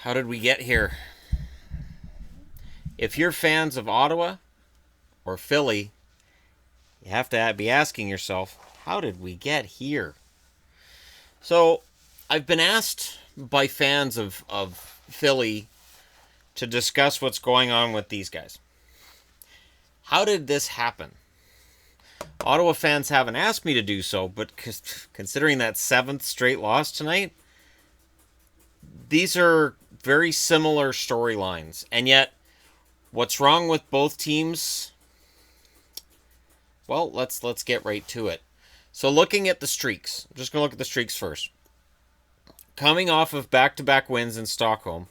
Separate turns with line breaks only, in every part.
How did we get here? If you're fans of Ottawa or Philly, you have to be asking yourself, how did we get here? So, I've been asked by fans of Philly to discuss what's going on with these guys. How did this happen? Ottawa fans haven't asked me to do so, but considering that 7th straight loss tonight, these are very similar storylines. And yet, what's wrong with both teams? Well, let's get right to it. So looking at the streaks, I'm just going to look at the streaks first. Coming off of back-to-back wins in Stockholm,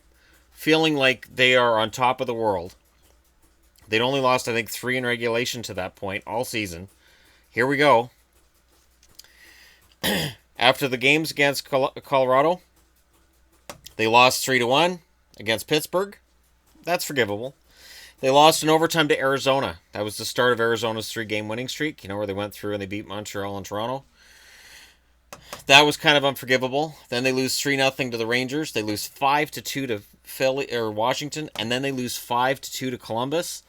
feeling like they are on top of the world. They'd only lost, I think, 3 in regulation to that point all season. Here we go. After the games against Colorado, they lost 3-1 against Pittsburgh. That's forgivable. They lost in overtime to Arizona. That was the start of Arizona's 3-game winning streak. You know, where they went through and they beat Montreal and Toronto. That was kind of unforgivable. Then they lose 3-0 to the Rangers. They lose 5-2 to Philly or Washington, and then they lose 5-2 to Columbus.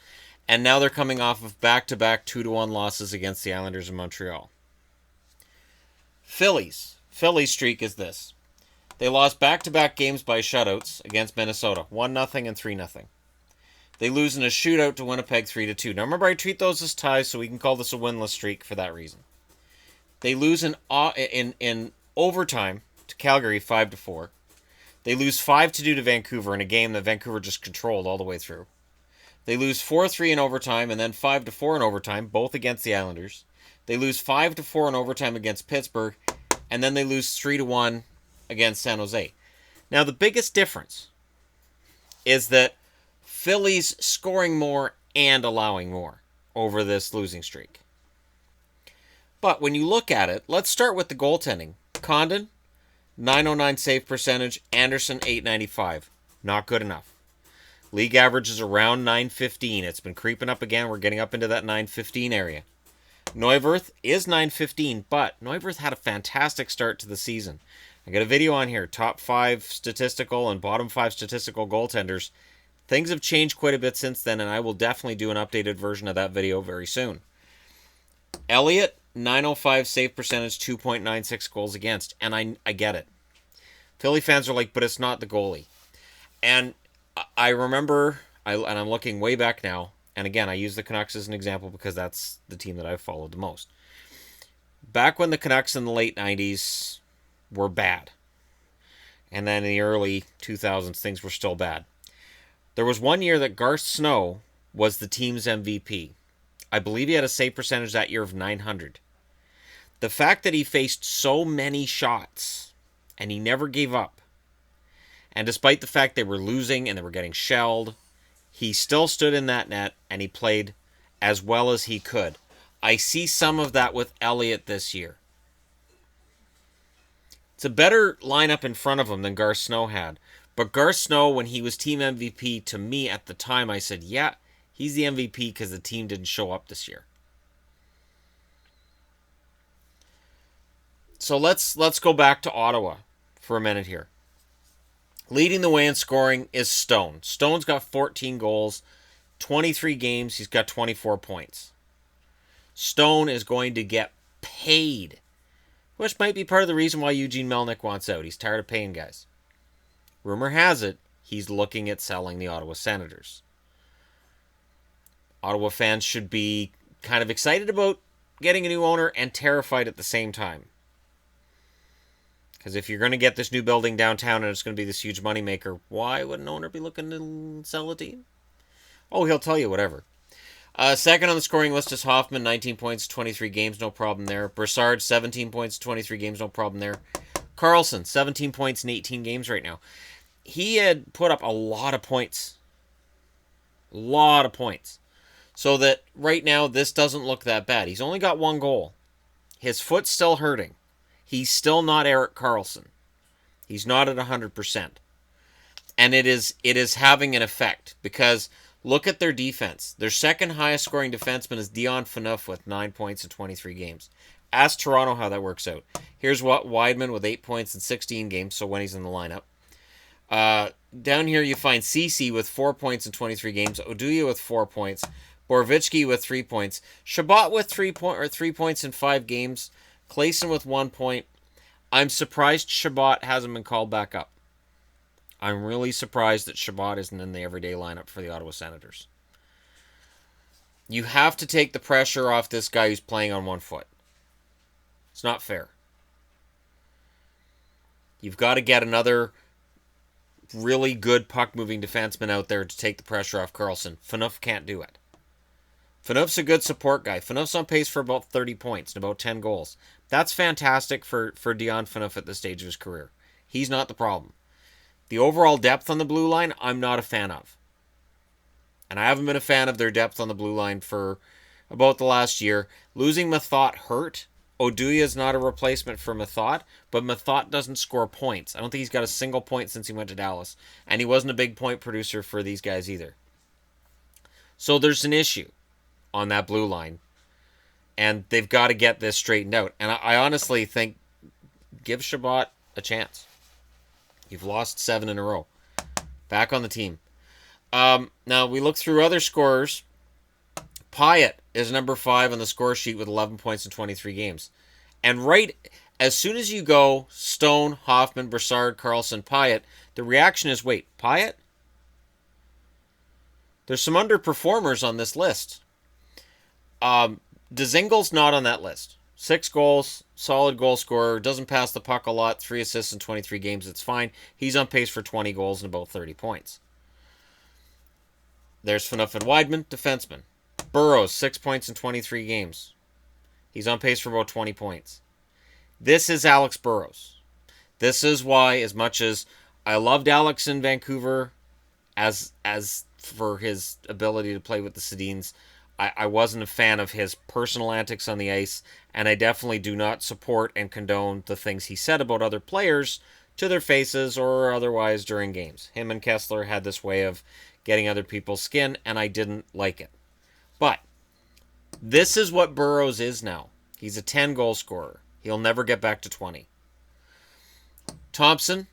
And now they're coming off of back-to-back 2-1 losses against the Islanders and Montreal. Philly's streak is this. They lost back-to-back games by shutouts against Minnesota, 1-0 and 3-0. They lose in a shootout to Winnipeg 3-2. Now remember, I treat those as ties, so we can call this a winless streak for that reason. They lose in overtime to Calgary 5-4. They lose 5-2 to Vancouver in a game that Vancouver just controlled all the way through. They lose 4-3 in overtime and then 5-4 in overtime, both against the Islanders. They lose 5-4 in overtime against Pittsburgh, and then they lose 3-1 against San Jose. Now, the biggest difference is that Philly's scoring more and allowing more over this losing streak. But when you look at it, let's start with the goaltending. Condon, 909 save percentage. Anderson, 895. Not good enough. League average is around 915. It's been creeping up again. We're getting up into that 915 area. Neuwirth is 915, but Neuwirth had a fantastic start to the season. I got a video on here, top 5 statistical and bottom 5 statistical goaltenders. Things have changed quite a bit since then, and I will definitely do an updated version of that video very soon. Elliott, 905 save percentage, 2.96 goals against, and I get it. Philly fans are like, but it's not the goalie. And I remember, and I'm looking way back now, and again, I use the Canucks as an example because that's the team that I've followed the most. Back when the Canucks in the late 90s were bad, and then in the early 2000s, things were still bad. There was one year that Garth Snow was the team's MVP. I believe he had a save percentage that year of 900. The fact that he faced so many shots, and he never gave up, and despite the fact they were losing and they were getting shelled, he still stood in that net and he played as well as he could. I see some of that with Elliott this year. It's a better lineup in front of him than Garth Snow had. But Garth Snow, when he was team MVP, to me at the time, I said, yeah, he's the MVP because the team didn't show up this year. So let's go back to Ottawa for a minute here. Leading the way in scoring is Stone. Stone's got 14 goals, 23 games, he's got 24 points. Stone is going to get paid, which might be part of the reason why Eugene Melnyk wants out. He's tired of paying guys. Rumor has it, he's looking at selling the Ottawa Senators. Ottawa fans should be kind of excited about getting a new owner and terrified at the same time. Because if you're going to get this new building downtown and it's going to be this huge moneymaker, why would an owner be looking to sell a team? Oh, he'll tell you whatever. Second on the scoring list is Hoffman, 19 points, 23 games, no problem there. Brassard, 17 points, 23 games, no problem there. Carlson, 17 points in 18 games right now. He had put up a lot of points. A lot of points. So that right now, this doesn't look that bad. He's only got 1 goal. His foot's still hurting. He's still not Erik Karlsson. He's not at 100%. And it is having an effect because look at their defense. Their second highest scoring defenseman is Dion Phaneuf with 9 points in 23 games. Ask Toronto how that works out. Here's what Wideman with 8 points in 16 games, so when he's in the lineup. Down here you find Cece with 4 points in 23 games, Oduya with 4 points, Borvicki with 3 points, Shabbat with 3 points in 5 games, Clayson with 1 point. I'm surprised Shabbat hasn't been called back up. I'm really surprised that Shabbat isn't in the everyday lineup for the Ottawa Senators. You have to take the pressure off this guy who's playing on one foot. It's not fair. You've got to get another really good puck-moving defenseman out there to take the pressure off Karlsson. Phaneuf can't do it. Phaneuf's a good support guy. Phaneuf's on pace for about 30 points and about 10 goals. That's fantastic for Dion Phaneuf at this stage of his career. He's not the problem. The overall depth on the blue line, I'm not a fan of. And I haven't been a fan of their depth on the blue line for about the last year. Losing Mathot hurt. Oduya is not a replacement for Mathot, but Mathot doesn't score points. I don't think he's got a single point since he went to Dallas. And he wasn't a big point producer for these guys either. So there's an issue on that blue line. And they've got to get this straightened out. And I honestly think give Shabbat a chance. You've lost 7 in a row. Back on the team. Now, we look through other scorers. Pyatt is number 5 on the score sheet with 11 points in 23 games. And right as soon as you go Stone, Hoffman, Brassard, Karlsson, Pyatt, the reaction is, wait, Pyatt? There's some underperformers on this list. Dzingel's not on that list. 6 goals, solid goal scorer, doesn't pass the puck a lot, 3 assists in 23 games, it's fine. He's on pace for 20 goals and about 30 points. There's Phaneuf and Weidman, defenseman. Burrows, 6 points in 23 games. He's on pace for about 20 points. This is Alex Burrows. This is why, as much as I loved Alex in Vancouver, as for his ability to play with the Sedins, I wasn't a fan of his personal antics on the ice, and I definitely do not support and condone the things he said about other players to their faces or otherwise during games. Him and Kessler had this way of getting other people's skin, and I didn't like it. But this is what Burrows is now. He's a 10-goal scorer. He'll never get back to 20. Thompson,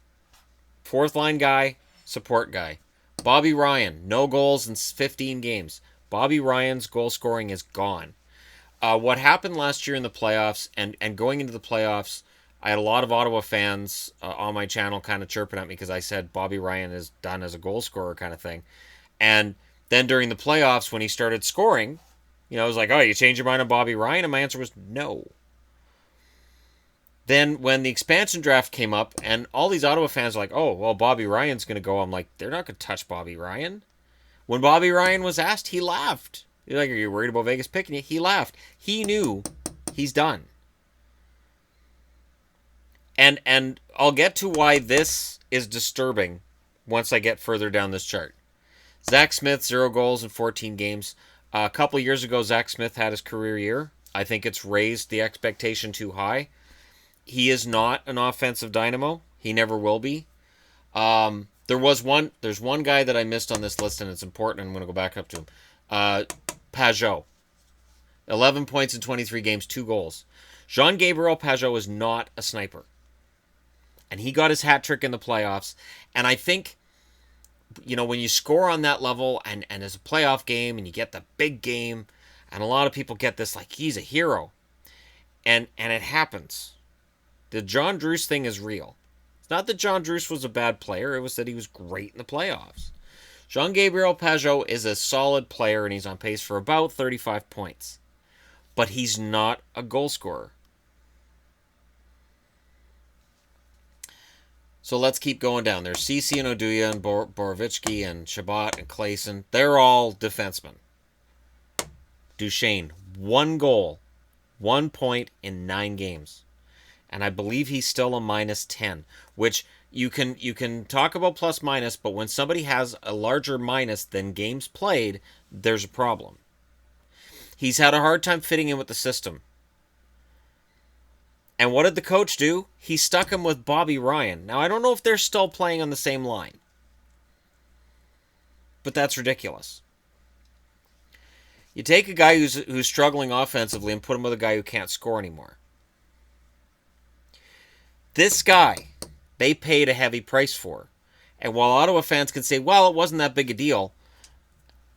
4th-line guy, support guy. Bobby Ryan, no goals in 15 games. Bobby Ryan's goal scoring is gone. What happened last year in the playoffs and going into the playoffs, I had a lot of Ottawa fans on my channel kind of chirping at me because I said Bobby Ryan is done as a goal scorer kind of thing. And then during the playoffs, when he started scoring, I was like, oh, you changed your mind on Bobby Ryan? And my answer was no. Then when the expansion draft came up and all these Ottawa fans were like, oh, well, Bobby Ryan's going to go. I'm like, they're not going to touch Bobby Ryan. When Bobby Ryan was asked, he laughed. You're like, are you worried about Vegas picking you? He laughed. He knew he's done. And I'll get to why this is disturbing once I get further down this chart. Zach Smith, 0 goals in 14 games. A couple years ago, Zach Smith had his career year. I think it's raised the expectation too high. He is not an offensive dynamo. He never will be. There's one guy that I missed on this list, and it's important, and I'm going to go back up to him. Pajot. 11 points in 23 games, 2 goals. Jean-Gabriel Pajot is not a sniper. And he got his hat trick in the playoffs. And I think, when you score on that level, and as a playoff game, and you get the big game, and a lot of people get this like he's a hero. And it happens. The John Druce thing is real. It's not that John Druce was a bad player. It was that he was great in the playoffs. Jean-Gabriel Pajot is a solid player, and he's on pace for about 35 points. But he's not a goal scorer. So let's keep going down. There's Cece and Oduya and Borvicki and Shabbat and Clayson. They're all defensemen. Duchesne, 1 goal, 1 point in 9 games. And I believe he's still a -10, which you can talk about plus minus, but when somebody has a larger minus than games played, there's a problem. He's had a hard time fitting in with the system. And what did the coach do? He stuck him with Bobby Ryan. Now, I don't know if they're still playing on the same line. But that's ridiculous. You take a guy who's struggling offensively and put him with a guy who can't score anymore. This guy, they paid a heavy price for. And while Ottawa fans can say, well, it wasn't that big a deal,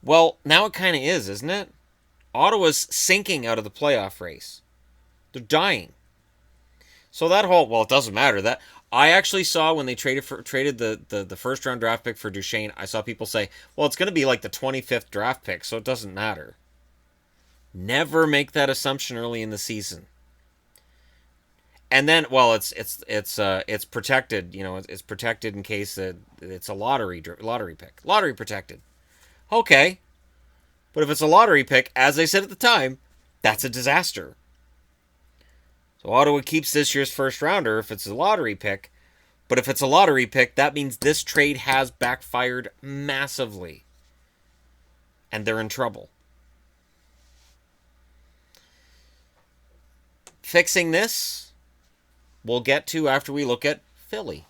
well, now it kind of is, isn't it? Ottawa's sinking out of the playoff race. They're dying. So that whole, well, it doesn't matter. That I actually saw when they traded the first round draft pick for Duchesne, I saw people say, well, it's going to be like the 25th draft pick, so it doesn't matter. Never make that assumption early in the season. And then, well, it's protected. You know, it's protected in case it's a lottery pick, lottery protected. Okay, but if it's a lottery pick, as I said at the time, that's a disaster. So Ottawa keeps this year's first rounder if it's a lottery pick, but if it's a lottery pick, that means this trade has backfired massively, and they're in trouble. Fixing this, we'll get to after we look at Philly,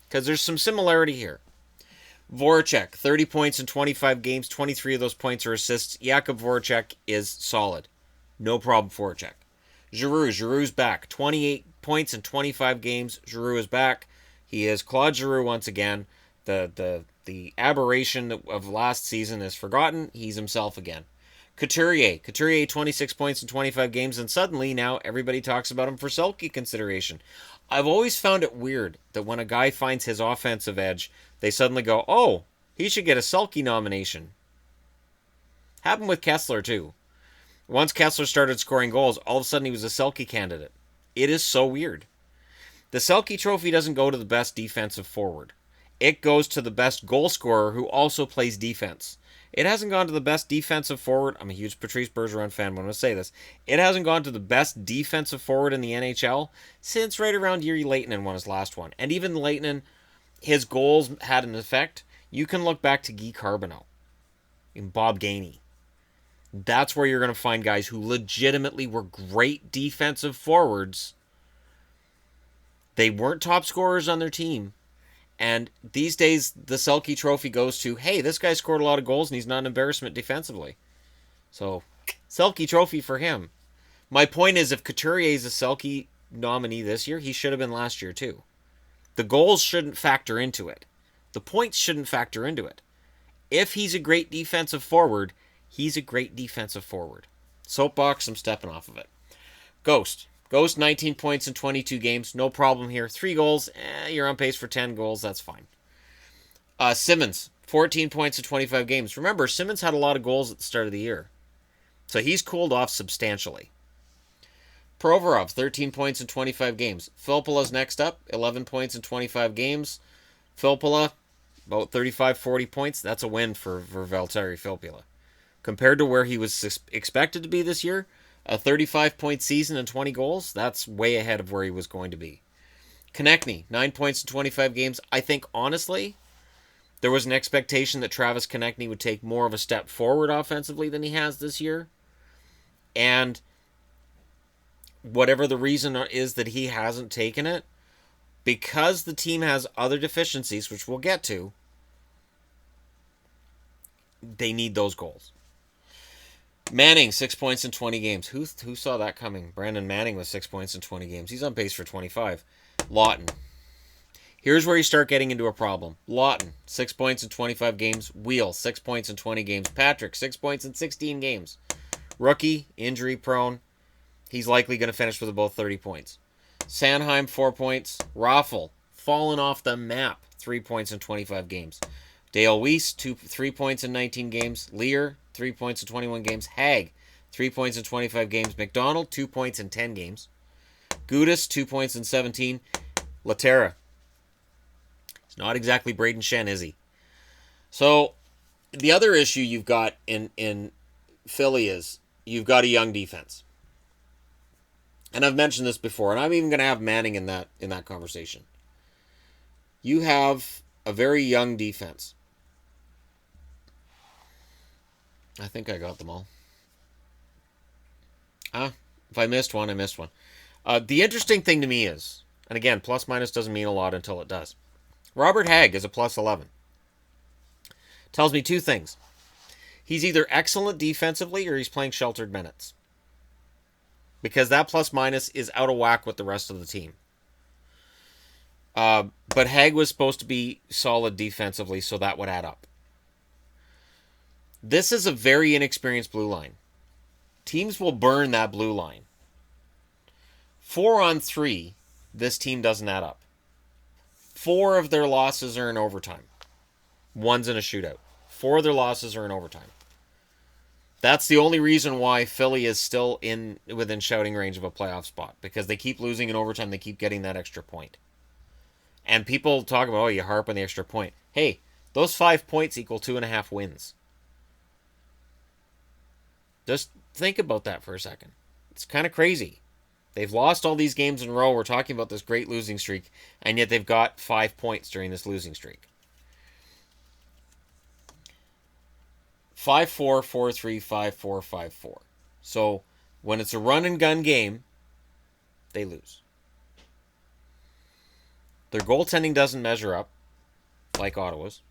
because there's some similarity here. Voracek, 30 points in 25 games, 23 of those points are assists. Jakub Voracek is solid. No problem, Voracek. Giroux's back. 28 points in 25 games. Giroux is back. He is Claude Giroux once again. The aberration of last season is forgotten. He's himself again. Couturier, 26 points in 25 games, and suddenly now everybody talks about him for Selke consideration. I've always found it weird that when a guy finds his offensive edge, they suddenly go, oh, he should get a Selke nomination. Happened with Kessler, too. Once Kessler started scoring goals, all of a sudden he was a Selke candidate. It is so weird. The Selke trophy doesn't go to the best defensive forward. It goes to the best goal scorer who also plays defense. It hasn't gone to the best defensive forward. I'm a huge Patrice Bergeron fan, but I'm going to say this. It hasn't gone to the best defensive forward in the NHL since right around Yuri Lehtinen won his last one. And even Lehtinen, his goals had an effect. You can look back to Guy Carbonneau and Bob Gainey. That's where you're going to find guys who legitimately were great defensive forwards. They weren't top scorers on their team. And these days, the Selke trophy goes to, hey, this guy scored a lot of goals and he's not an embarrassment defensively. So, Selke trophy for him. My point is, if Couturier is a Selke nominee this year, he should have been last year too. The goals shouldn't factor into it. The points shouldn't factor into it. If he's a great defensive forward, he's a great defensive forward. Soapbox, I'm stepping off of it. Ghost, 19 points in 22 games. No problem here. 3 goals. You're on pace for 10 goals. That's fine. Simmons, 14 points in 25 games. Remember, Simmons had a lot of goals at the start of the year. So he's cooled off substantially. Provorov, 13 points in 25 games. Filppula's next up, 11 points in 25 games. Filppula, about 35-40 points. That's a win for Valtteri Filppula. Compared to where he was expected to be this year, a 35-point season and 20 goals, that's way ahead of where he was going to be. Konechny, 9 points in 25 games. I think, honestly, there was an expectation that Travis Konechny would take more of a step forward offensively than he has this year. And whatever the reason is that he hasn't taken it, because the team has other deficiencies, which we'll get to, they need those goals. Manning, 6 points in 20 games. Who saw that coming? Brandon Manning with 6 points in 20 games. He's on pace for 25. Lawton. Here's where you start getting into a problem. Lawton, 6 points in 25 games. Wheel, 6 points in 20 games. Patrick, 6 points in 16 games. Rookie, injury prone. He's likely going to finish with about 30 points. Sanheim, 4 points. Raffle, fallen off the map. 3 points in 25 games. Dale Weiss, 3 points in 19 games. Lear, 3 points in 21 games. Hag, 3 points in 25 games. McDonald, 2 points in 10 games. Gudis, 2 points in 17. Laterra. It's not exactly Braden Shen, is he? So, the other issue you've got in Philly is you've got a young defense. And I've mentioned this before, and I'm even going to have Manning in that conversation. You have a very young defense. I think I got them all. If I missed one, I missed one. The interesting thing to me is, and again, plus minus doesn't mean a lot until it does. Robert Hagg is a plus 11. Tells me two things. He's either excellent defensively or he's playing sheltered minutes. Because that plus minus is out of whack with the rest of the team. But Haig was supposed to be solid defensively, so that would add up. This is a very inexperienced blue line. Teams will burn that blue line. 4-on-3, this team doesn't add up. 4 of their losses are in overtime. 1's in a shootout. 4 of their losses are in overtime. That's the only reason why Philly is still within shouting range of a playoff spot, because they keep losing in overtime. They keep getting that extra point. And people talk about, oh, you harp on the extra point. Hey, those 5 points equal 2.5 wins. Just think about that for a second. It's kind of crazy. They've lost all these games in a row. We're talking about this great losing streak, and yet they've got 5 points during this losing streak. 5-4, 4-3, 5-4, 5-4. So when it's a run and gun game, they lose. Their goaltending doesn't measure up like Ottawa's.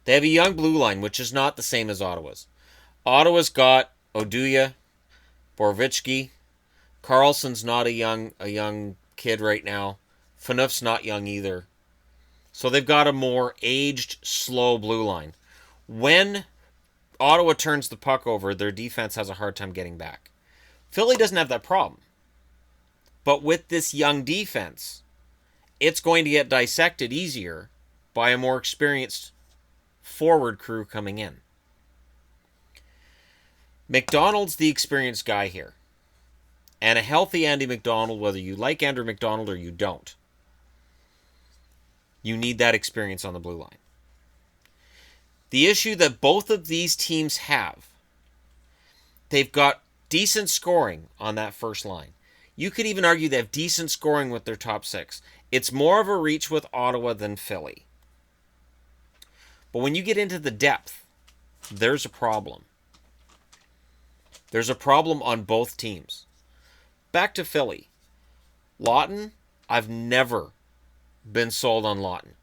They have a young blue line, which is not the same as Ottawa's. Ottawa's got Oduya, Borvitsky. Carlson's not a young kid right now. Phaneuf's not young either. So they've got a more aged, slow blue line. When Ottawa turns the puck over, their defense has a hard time getting back. Philly doesn't have that problem. But with this young defense, it's going to get dissected easier by a more experienced forward crew coming in. McDonald's the experienced guy here. And a healthy Andy McDonald, whether you like Andrew McDonald or you don't, you need that experience on the blue line. The issue that both of these teams have, they've got decent scoring on that first line. You could even argue they have decent scoring with their top 6. It's more of a reach with Ottawa than Philly. But when you get into the depth, there's a problem. There's a problem on both teams. Back to Philly. Lawton, I've never been sold on Lawton.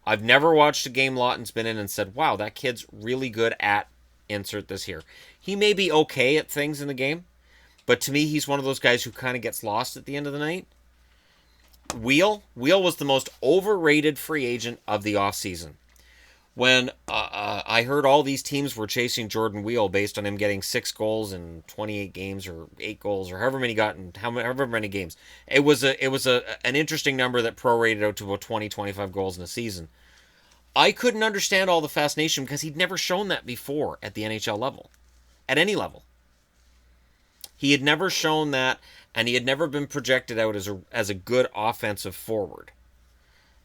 I've never watched a game Lawton's been in and said, wow, that kid's really good at insert this here. He may be okay at things in the game, but to me, he's one of those guys who kind of gets lost at the end of the night. Wheel was the most overrated free agent of the offseason. When I heard all these teams were chasing Jordan Wheel based on him getting 6 goals in 28 games or 8 goals or however many he got in however many games, it was an interesting number that prorated out to about 20-25 goals in a season. I couldn't understand all the fascination because he'd never shown that before at the NHL level, at any level. He had never shown that, and he had never been projected out as a good offensive forward.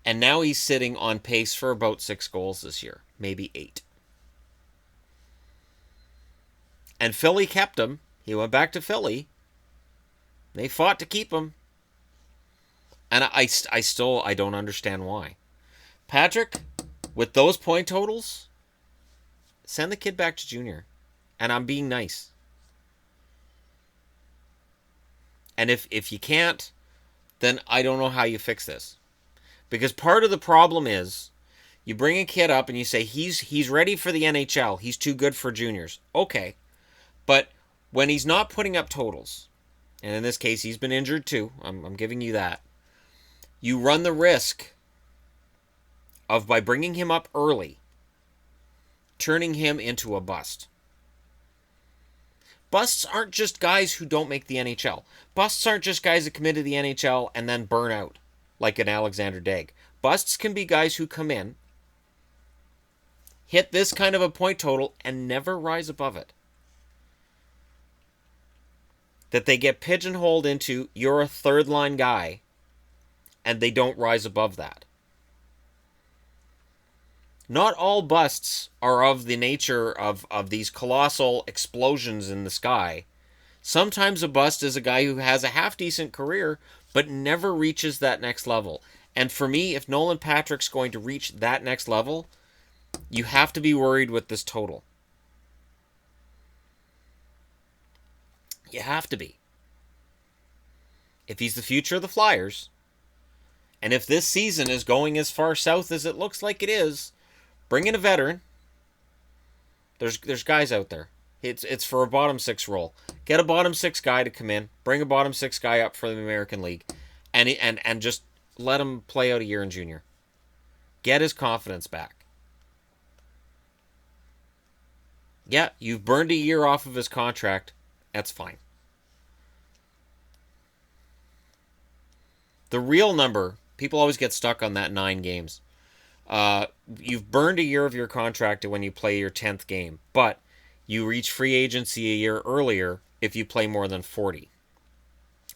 And now he's sitting on pace for about 6 goals this year. Maybe 8. And Philly kept him. He went back to Philly. They fought to keep him. And I don't understand why. Patrick, with those point totals, send the kid back to junior. And I'm being nice. And if you can't, then I don't know how you fix this. Because part of the problem is you bring a kid up and you say he's ready for the NHL. He's too good for juniors. Okay. But when he's not putting up totals, and in this case he's been injured too, I'm giving you that, you run the risk of, by bringing him up early, turning him into a bust. Busts aren't just guys who don't make the NHL. Busts aren't just guys that commit to the NHL and then burn out, like an Alexander Daigle. Busts can be guys who come in, hit this kind of a point total, and never rise above it. That they get pigeonholed into, you're a third-line guy, and they don't rise above that. Not all busts are of the nature of these colossal explosions in the sky. Sometimes a bust is a guy who has a half-decent career, but never reaches that next level. And for me, if Nolan Patrick's going to reach that next level, you have to be worried with this total. You have to be. If he's the future of the Flyers, and if this season is going as far south as it looks like it is, bring in a veteran. There's guys out there. It's for a bottom 6 role. Get a bottom 6 guy to come in. Bring a bottom 6 guy up for the American League, and just let him play out a year in junior. Get his confidence back. Yeah, you've burned a year off of his contract. That's fine. The real number, people always get stuck on that 9 games. You've burned a year of your contract when you play your 10th game, but you reach free agency a year earlier if you play more than 40.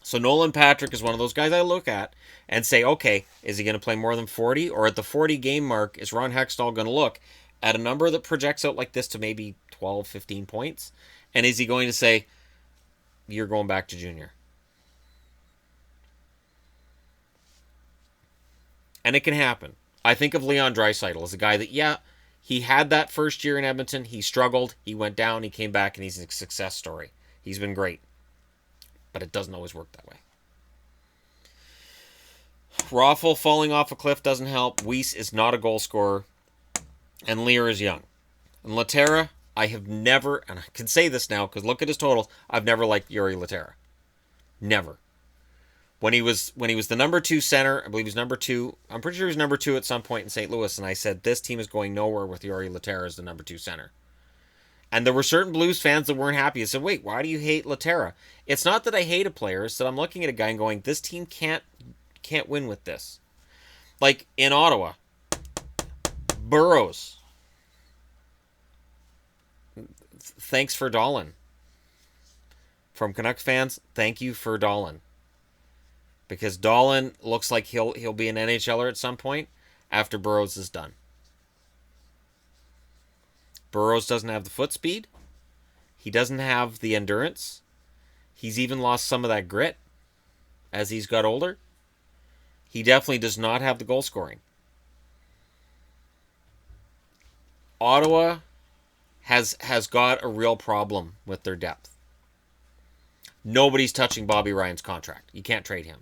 So Nolan Patrick is one of those guys I look at and say, okay, is he going to play more than 40? Or at the 40 game mark, is Ron Hextall going to look at a number that projects out like this to maybe 12, 15 points? And is he going to say, you're going back to junior? And it can happen. I think of Leon Draisaitl as a guy that, yeah, he had that first year in Edmonton. He struggled. He went down. He came back, and he's a success story. He's been great. But it doesn't always work that way. Raffle falling off a cliff doesn't help. Weiss is not a goal scorer. And Lear is young. And Laterra, I have never, and I can say this now because look at his totals, I've never liked Jori Laterra. Never. When he was the number 2 center, I believe he's number 2. I'm pretty sure he was number 2 at some point in St. Louis, and I said this team is going nowhere with Jori Laterra as the number 2 center. And there were certain Blues fans that weren't happy. I said, wait, why do you hate Laterra? It's not that I hate a player, it's that I'm looking at a guy and going, this team can't win with this. Like in Ottawa, Burrows. Thanks for Dahlin. From Canucks fans, thank you for Dahlin. Because Dahlin looks like he'll be an NHLer at some point after Burrows is done. Burrows doesn't have the foot speed. He doesn't have the endurance. He's even lost some of that grit as he's got older. He definitely does not have the goal scoring. Ottawa has got a real problem with their depth. Nobody's touching Bobby Ryan's contract. You can't trade him.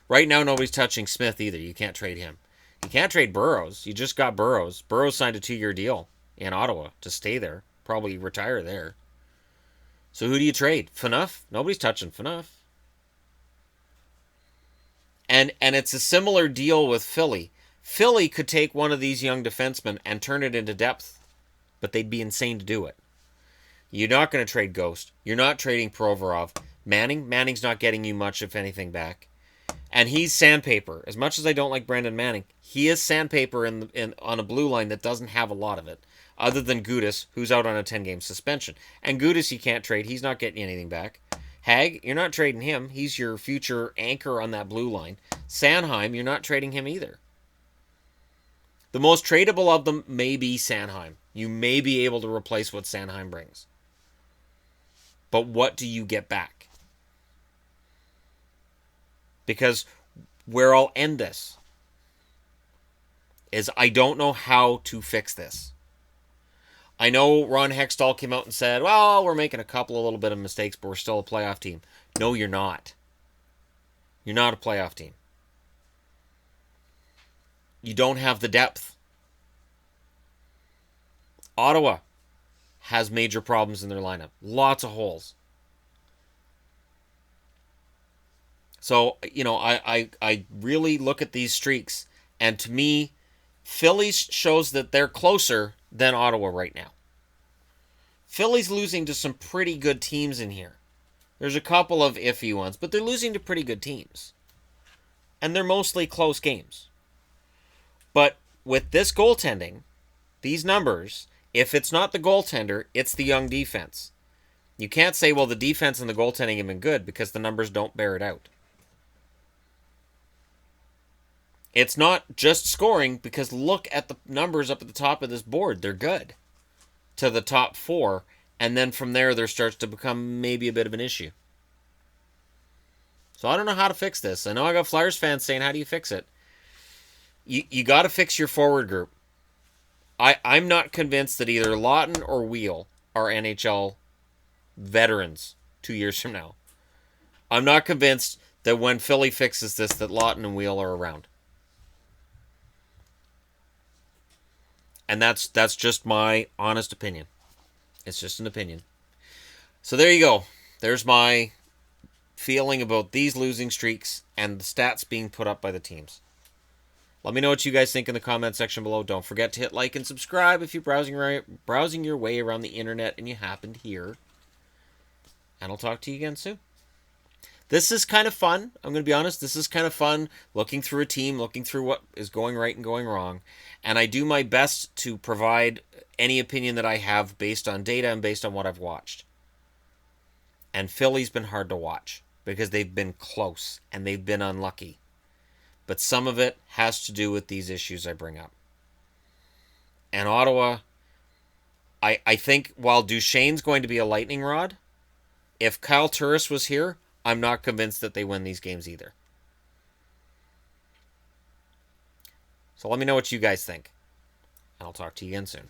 Right now, nobody's touching Smith either. You can't trade him. You can't trade Burrows. You just got Burrows. Burrows signed a 2-year deal in Ottawa to stay there. Probably retire there. So who do you trade? Phaneuf? Nobody's touching Phaneuf. And it's a similar deal with Philly. Philly could take one of these young defensemen and turn it into depth, but they'd be insane to do it. You're not going to trade Ghost. You're not trading Provorov. Manning's not getting you much, if anything, back. And he's sandpaper. As much as I don't like Brendan Manning, he is sandpaper on a blue line that doesn't have a lot of it, other than Gudas, who's out on a 10-game suspension. And Gudas you can't trade. He's not getting anything back. Hag, you're not trading him. He's your future anchor on that blue line. Sanheim, you're not trading him either. The most tradable of them may be Sanheim. You may be able to replace what Sanheim brings. But what do you get back? Because where I'll end this is I don't know how to fix this. I know Ron Hextall came out and said, well, we're making a couple of little bit of mistakes, but we're still a playoff team. No, you're not. You're not a playoff team. You don't have the depth. Ottawa has major problems in their lineup. Lots of holes. So, I really look at these streaks, and to me, Philly shows that they're closer than Ottawa right now. Philly's losing to some pretty good teams in here. There's a couple of iffy ones, but they're losing to pretty good teams. And they're mostly close games. But with this goaltending, these numbers, if it's not the goaltender, it's the young defense. You can't say, well, the defense and the goaltending have been good because the numbers don't bear it out. It's not just scoring because look at the numbers up at the top of this board. They're good to the top 4. And then from there starts to become maybe a bit of an issue. So I don't know how to fix this. I know I got Flyers fans saying, how do you fix it? You got to fix your forward group. I'm not convinced that either Lawton or Wheel are NHL veterans 2 years from now. I'm not convinced that when Philly fixes this that Lawton and Wheel are around. And that's just my honest opinion. It's just an opinion. So there you go. There's my feeling about these losing streaks and the stats being put up by the teams. Let me know what you guys think in the comment section below. Don't forget to hit like and subscribe if you're browsing your way around the internet and you happened here. And I'll talk to you again soon. This is kind of fun. I'm going to be honest. This is kind of fun looking through a team, looking through what is going right and going wrong. And I do my best to provide any opinion that I have based on data and based on what I've watched. And Philly's been hard to watch because they've been close and they've been unlucky. But some of it has to do with these issues I bring up. And Ottawa, I think while Duchesne's going to be a lightning rod, if Kyle Turris was here, I'm not convinced that they win these games either. So let me know what you guys think. And I'll talk to you again soon.